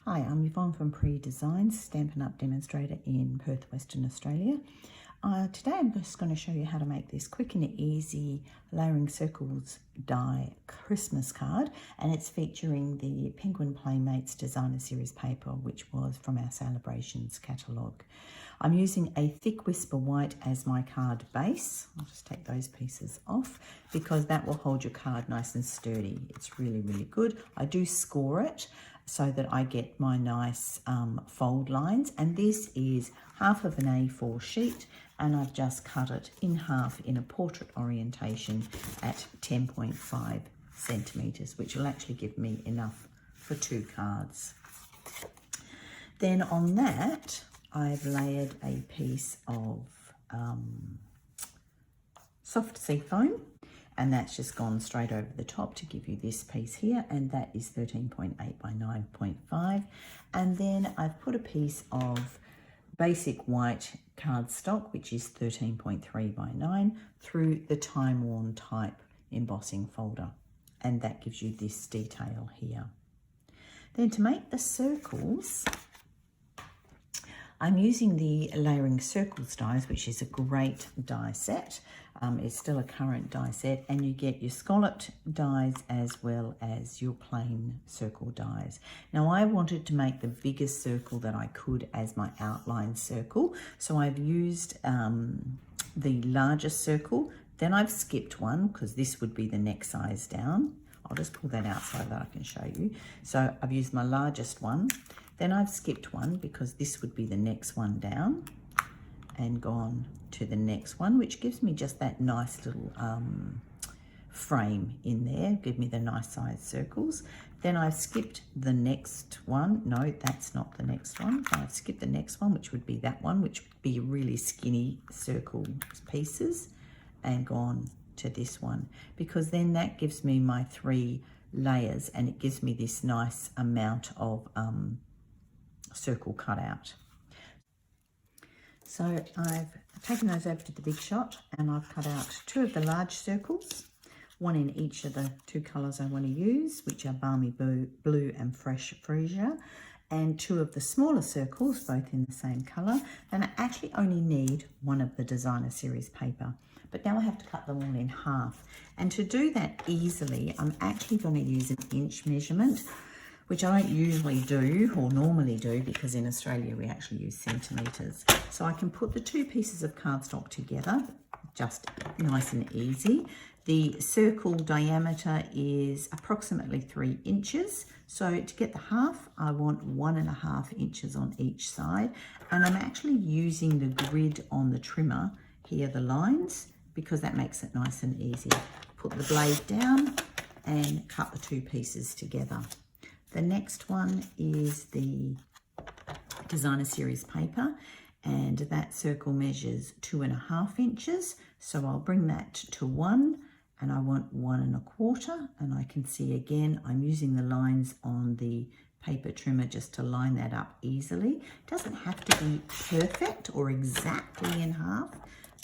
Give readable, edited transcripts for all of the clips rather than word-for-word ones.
Hi, I'm Yvonne from Pre-Designs, Stampin' Up! Demonstrator in Perth, Western Australia. Today I'm just going to show you how to make this quick and easy layering circles die Christmas card, and it's featuring the Penguin Playmates Designer Series paper, which was from our Celebrations catalogue. I'm using a thick Whisper White as my card base. I'll just take those pieces off because that will hold your card nice and sturdy. It's really, really good. I do score it so that I get my nice fold lines, and this is half of an A4 sheet, and I've just cut it in half in a portrait orientation at 10.5 centimetres, which will actually give me enough for 2 cards. Then on that, I've layered a piece of soft seafoam, and that's just gone straight over the top to give you this piece here, and that is 13.8 by 9.5. And then I've put a piece of basic white cardstock, which is 13.3 by 9, through the Time Worn Type embossing folder, and that gives you this detail here. Then to make the circles, I'm using the Layering Circles dies, which is a great die set. It's still a current die set, and you get your scalloped dies as well as your plain circle dies. Now I wanted to make the biggest circle that I could as my outline circle, so I've used the largest circle. Then I've skipped one because this would be the next size down. I'll just pull that out so that I can show you. So I've used my largest one. Then I've skipped one because this would be the next one down, and gone to the next one, which gives me just that nice little frame in there, give me the nice size circles. Then I've skipped the next one. No, that's not the next one. I've skipped the next one, which would be that one, which would be really skinny circle pieces, and gone to this one, because then that gives me my 3 layers, and it gives me this nice amount of circle cut out. So I've taken those over to the Big Shot, and I've cut out 2 of the large circles, one in each of the 2 colours I want to use, which are Balmy Blue and Fresh Freesia, and 2 of the smaller circles, both in the same colour. And I actually only need 1 of the Designer Series paper, but now I have to cut them all in half. And to do that easily, I'm actually going to use an inch measurement, which I don't usually do or normally do, because in Australia we actually use centimetres. So I can put the 2 pieces of cardstock together, just nice and easy. The circle diameter is approximately 3 inches. So to get the half, I want 1.5 inches on each side. And I'm actually using the grid on the trimmer here, the lines, because that makes it nice and easy. Put the blade down and cut the 2 pieces together. The next one is the Designer Series paper, and that circle measures 2.5 inches. So I'll bring that to 1, and I want 1.25. And I can see again, I'm using the lines on the paper trimmer just to line that up easily. It doesn't have to be perfect or exactly in half,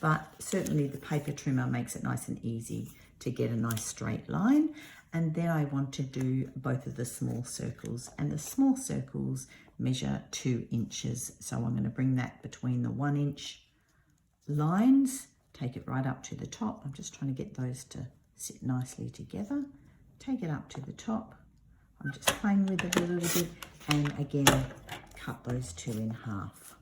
but certainly the paper trimmer makes it nice and easy to get a nice straight line. And then I want to do both of the small circles, and the small circles measure 2 inches. So I'm going to bring that between the 1 inch lines, take it right up to the top. I'm just trying to get those to sit nicely together. Take it up to the top. I'm just playing with it a little bit, and again, cut those 2 in half.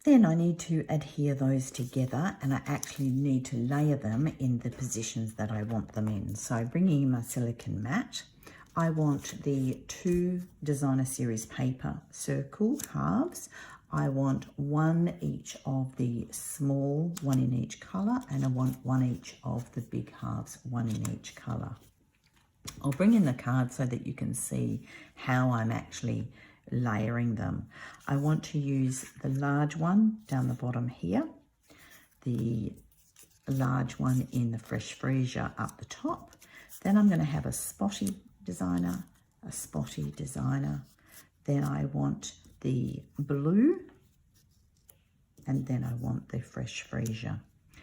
Then I need to adhere those together, and I actually need to layer them in the positions that I want them in. So bringing in my silicone mat, I want the 2 Designer Series paper circle halves. I want 1 each of the small, 1 in each colour, and I want 1 each of the big halves, 1 in each colour. I'll bring in the card so that you can see how I'm actually layering them. I want to use the large one down the bottom here, the large one in the Fresh Freesia up the top. Then I'm going to have a spotty designer, a spotty designer. Then I want the blue, and then I want the Fresh Freesia.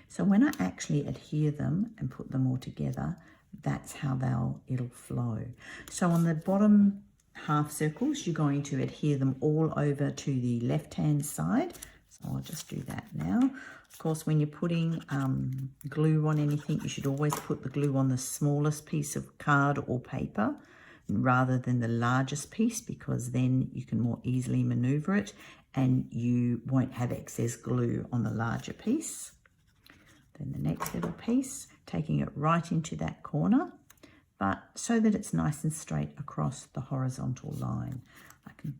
So when I actually adhere them and put them all together, that's how it'll flow. So on the bottom half circles, you're going to adhere them all over to the left-hand side. So I'll just do that now. Of course, when you're putting glue on anything, you should always put the glue on the smallest piece of card or paper rather than the largest piece, because then you can more easily maneuver it and you won't have excess glue on the larger piece. Then the next little piece, taking it right into that corner, but so that it's nice and straight across the horizontal line. I can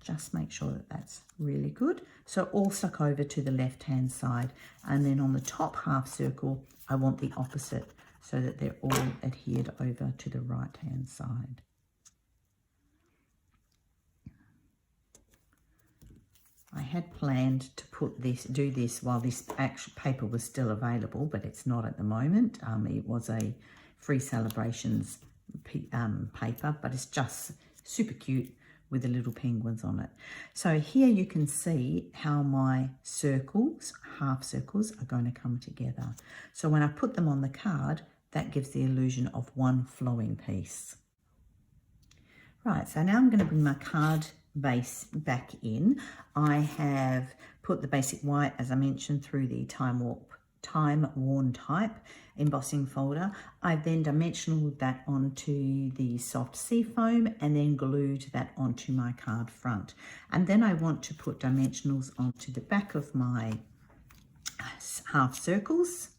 just make sure that that's really good. So all stuck over to the left-hand side. And then on the top half circle, I want the opposite so that they're all adhered over to the right-hand side. I had planned to do this while this actual paper was still available, but it's not at the moment. It was a Free Celebrations paper, but it's just super cute with the little penguins on it. So here you can see how my circles, half circles, are going to come together. So when I put them on the card, that gives the illusion of one flowing piece. Right, so now I'm going to bring my card base back in. I have put the basic white, as I mentioned, through the time worn type embossing folder. I've then dimensionaled that onto the soft seafoam and then glued that onto my card front. And then I want to put dimensionals onto the back of my half circles.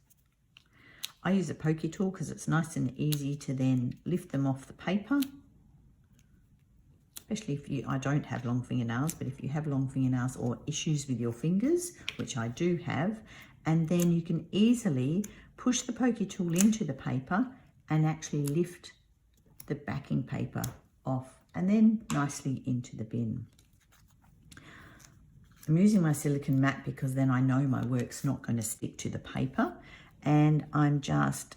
I use a pokey tool because it's nice and easy to then lift them off the paper. Especially if I don't have long fingernails, but if you have long fingernails or issues with your fingers, which I do have, and then you can easily push the pokey tool into the paper and actually lift the backing paper off and then nicely into the bin. I'm using my silicone mat because then I know my work's not going to stick to the paper, and I'm just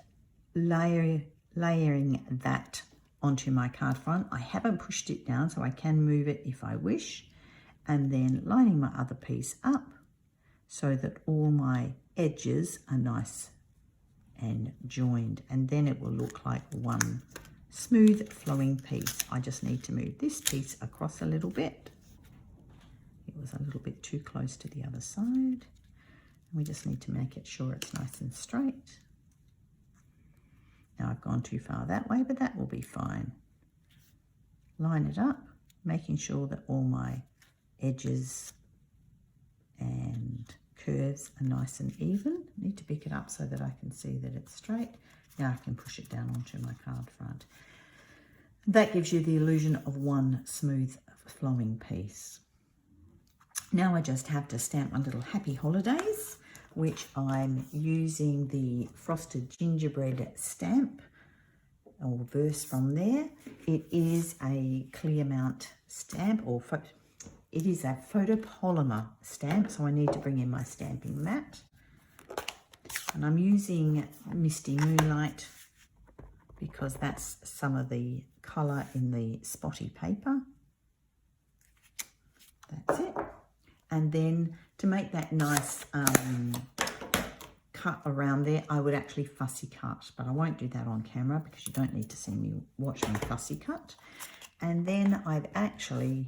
layering that onto my card front. I haven't pushed it down, so I can move it if I wish, and then lining my other piece up so that all my edges are nice and joined, and then it will look like one smooth flowing piece. I just need to move this piece across a little bit. It was a little bit too close to the other side. We just need to make it sure it's nice and straight. Now I've gone too far that way, but that will be fine. Line it up, making sure that all my edges and curves are nice and even. I need to pick it up so that I can see that it's straight. Now I can push it down onto my card front. That gives you the illusion of one smooth flowing piece. Now I just have to stamp my little happy holidays, which I'm using the Frosted Gingerbread stamp or verse from there. It is a clear mount stamp, or it is a photopolymer stamp, so I need to bring in my stamping mat. And I'm using Misty Moonlight because that's some of the colour in the spotty paper. That's it. And then to make that nice cut around there, I would actually fussy cut, but I won't do that on camera because you don't need to see me watch me fussy cut. And then I've actually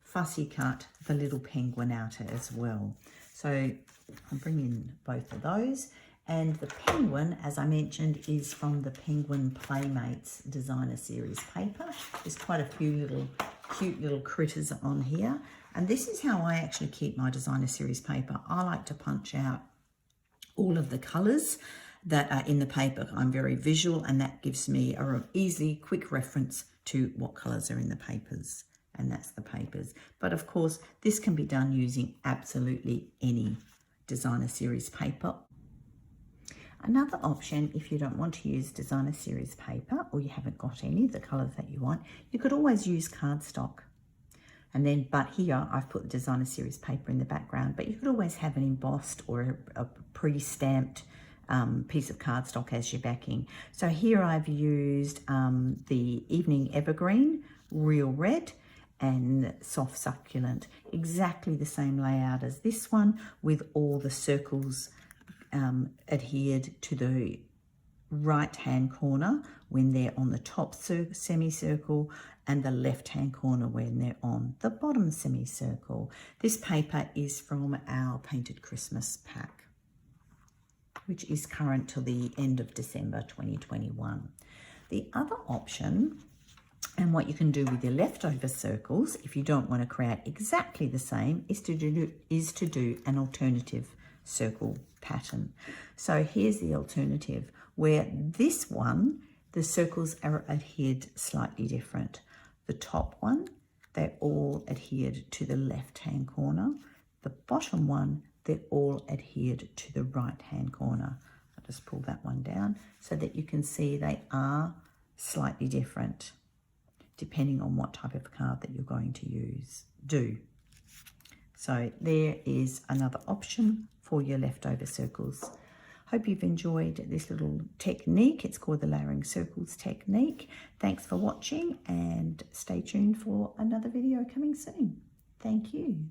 fussy cut the little penguin outer as well. So I'm bringing both of those. And the penguin, as I mentioned, is from the Penguin Playmates Designer Series paper. There's quite a few cute little critters on here. And this is how I actually keep my Designer Series paper. I like to punch out all of the colours that are in the paper. I'm very visual, and that gives me a easy, quick reference to what colours are in the papers. And that's the papers. But of course, this can be done using absolutely any Designer Series paper. Another option, if you don't want to use Designer Series paper, or you haven't got any of the colours that you want, you could always use cardstock. And then, but here I've put the Designer Series paper in the background, but you could always have an embossed or a pre-stamped piece of cardstock as your backing. So here I've used the Evening Evergreen Real Red and Soft Succulent, exactly the same layout as this one, with all the circles adhered to the right hand corner when they're on the top semicircle, and the left hand corner when they're on the bottom semicircle. This paper is from our Painted Christmas pack, which is current till the end of December 2021. The other option, and what you can do with your leftover circles, if you don't want to create exactly the same, is to do an alternative circle pattern. So here's the alternative, where this one, the circles are adhered slightly different. The top one, they're all adhered to the left-hand corner. The bottom one, they're all adhered to the right-hand corner. I'll just pull that one down so that you can see they are slightly different depending on what type of card that you're going to do. So there is another option for your leftover circles. Hope you've enjoyed this little technique. It's called the layering circles technique. Thanks for watching, and stay tuned for another video coming soon. Thank you.